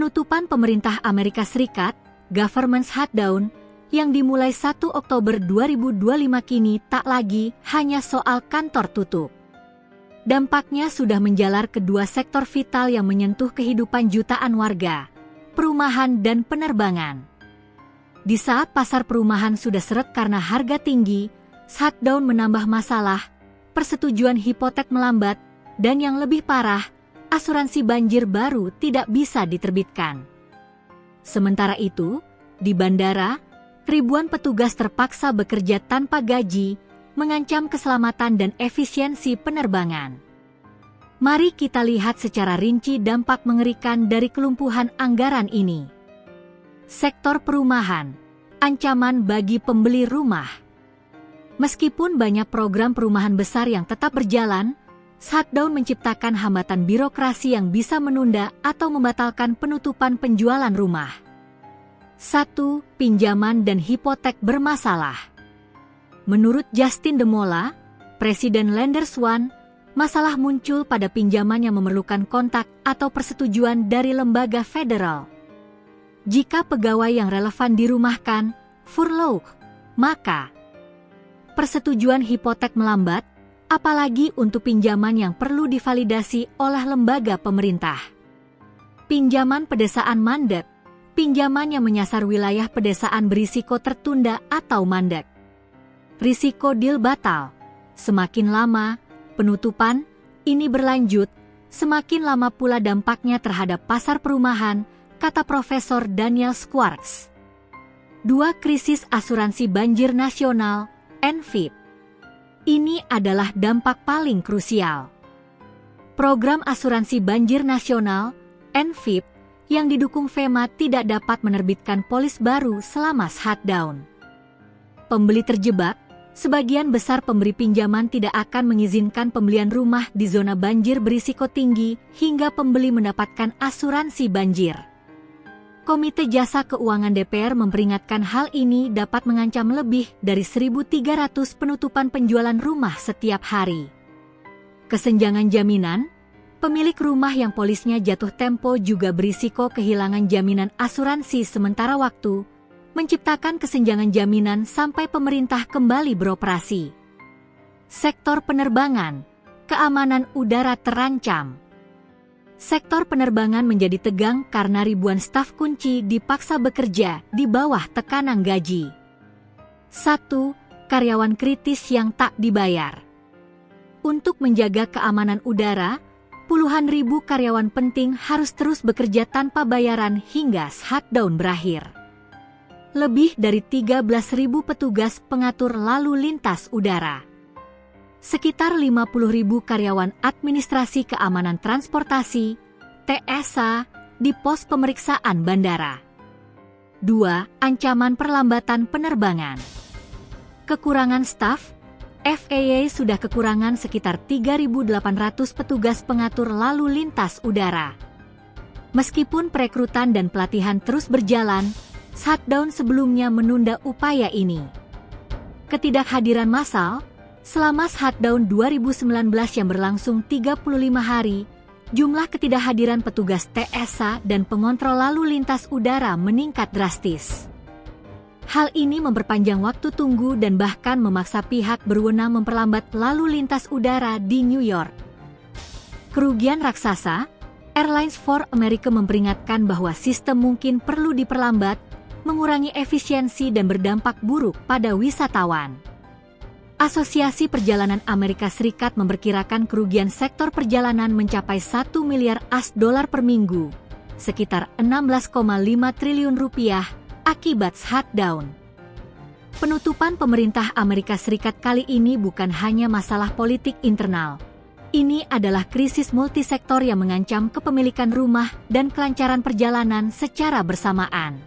Penutupan pemerintah Amerika Serikat, Government Shutdown, yang dimulai 1 Oktober 2025 kini tak lagi hanya soal kantor tutup. Dampaknya sudah menjalar ke dua sektor vital yang menyentuh kehidupan jutaan warga, perumahan dan penerbangan. Di saat pasar perumahan sudah seret karena harga tinggi, shutdown menambah masalah, persetujuan hipotek melambat, dan yang lebih parah, asuransi banjir baru tidak bisa diterbitkan. Sementara itu, di bandara, ribuan petugas terpaksa bekerja tanpa gaji, mengancam keselamatan dan efisiensi penerbangan. Mari kita lihat secara rinci dampak mengerikan dari kelumpuhan anggaran ini. Sektor perumahan, ancaman bagi pembeli rumah. Meskipun banyak program perumahan besar yang tetap berjalan, shutdown menciptakan hambatan birokrasi yang bisa menunda atau membatalkan penutupan penjualan rumah. 1. Pinjaman dan hipotek bermasalah. Menurut Justin Demola, Presiden Lenders One, masalah muncul pada pinjaman yang memerlukan kontak atau persetujuan dari lembaga federal. Jika pegawai yang relevan dirumahkan, furlough, maka persetujuan hipotek melambat, apalagi untuk pinjaman yang perlu divalidasi oleh lembaga pemerintah. Pinjaman pedesaan mandek, pinjaman yang menyasar wilayah pedesaan berisiko tertunda atau mandek. Risiko deal batal. Semakin lama penutupan ini berlanjut, semakin lama pula dampaknya terhadap pasar perumahan, kata Profesor Daniel Schwartz. 2. Krisis asuransi banjir nasional, NFIP. Ini adalah dampak paling krusial. Program asuransi banjir nasional, NFIP, yang didukung FEMA tidak dapat menerbitkan polis baru selama shutdown. Pembeli terjebak, sebagian besar pemberi pinjaman tidak akan mengizinkan pembelian rumah di zona banjir berisiko tinggi hingga pembeli mendapatkan asuransi banjir. Komite Jasa Keuangan DPR memperingatkan hal ini dapat mengancam lebih dari 1.300 penutupan penjualan rumah setiap hari. Kesenjangan jaminan, pemilik rumah yang polisnya jatuh tempo juga berisiko kehilangan jaminan asuransi sementara waktu, menciptakan kesenjangan jaminan sampai pemerintah kembali beroperasi. Sektor penerbangan, keamanan udara terancam. Sektor penerbangan menjadi tegang karena ribuan staf kunci dipaksa bekerja di bawah tekanan gaji. 1. Karyawan kritis yang tak dibayar. Untuk menjaga keamanan udara, puluhan ribu karyawan penting harus terus bekerja tanpa bayaran hingga shutdown berakhir. Lebih dari 13.000 petugas pengatur lalu lintas udara. Sekitar 50.000 karyawan administrasi keamanan transportasi, TSA, di pos pemeriksaan bandara. 2. Ancaman perlambatan penerbangan. Kekurangan staf, FAA sudah kekurangan sekitar 3.800 petugas pengatur lalu lintas udara. Meskipun perekrutan dan pelatihan terus berjalan, shutdown sebelumnya menunda upaya ini. Ketidakhadiran massal, selama shutdown 2019 yang berlangsung 35 hari, jumlah ketidakhadiran petugas TSA dan pengontrol lalu lintas udara meningkat drastis. Hal ini memperpanjang waktu tunggu dan bahkan memaksa pihak berwenang memperlambat lalu lintas udara di New York. Kerugian raksasa, Airlines for America memperingatkan bahwa sistem mungkin perlu diperlambat, mengurangi efisiensi dan berdampak buruk pada wisatawan. Asosiasi Perjalanan Amerika Serikat memperkirakan kerugian sektor perjalanan mencapai 1 miliar US$ per minggu, sekitar 16,5 triliun rupiah akibat shutdown. Penutupan pemerintah Amerika Serikat kali ini bukan hanya masalah politik internal. Ini adalah krisis multisektor yang mengancam kepemilikan rumah dan kelancaran perjalanan secara bersamaan.